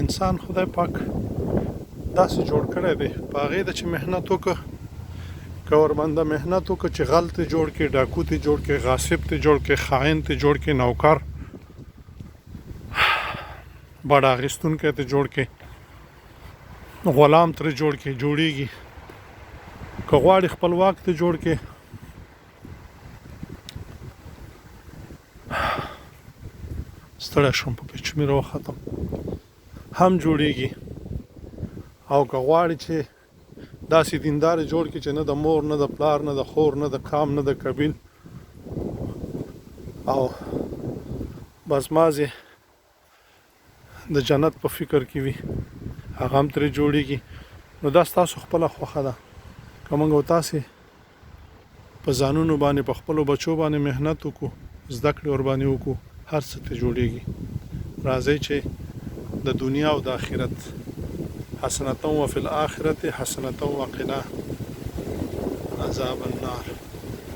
انسان خدای پاک داسې جوړ کړی دی په هغې ده چې محنت وکړه که ورباندې محنت وکړه چې غل ته جوړ کړي ډاکو ته جوړ کړي غاصب ته جوړ کړي خاین ته جوړ کړي نوکر بډه اخیستونکی ته جوړ کړي غلام ترې جوړ کړي جوړیږي که غواړي خپلواک ته جوړ کړي ستړی شوم په پیچ مې راوختم هم جوړیږي او که غواړي چې داسې دیندار جوړ کړي چې نه د مور نه د پلار نه د خور نه د قام نه د قبیل او بس مازې د جنت په فکر کې وي هغه هم ترې جوړیږي نو دا ستاسو خپله خوښه ده که موږ او تاسې په ځانونو باندې په خپلو بچو باندې محنت وکړو زده کړې ورباندې وکړو هر څه ته جوړیږي راځئ چې د دنیا او د آخرت حسنة وفي الآخرة حسنة وقنا عذاب النار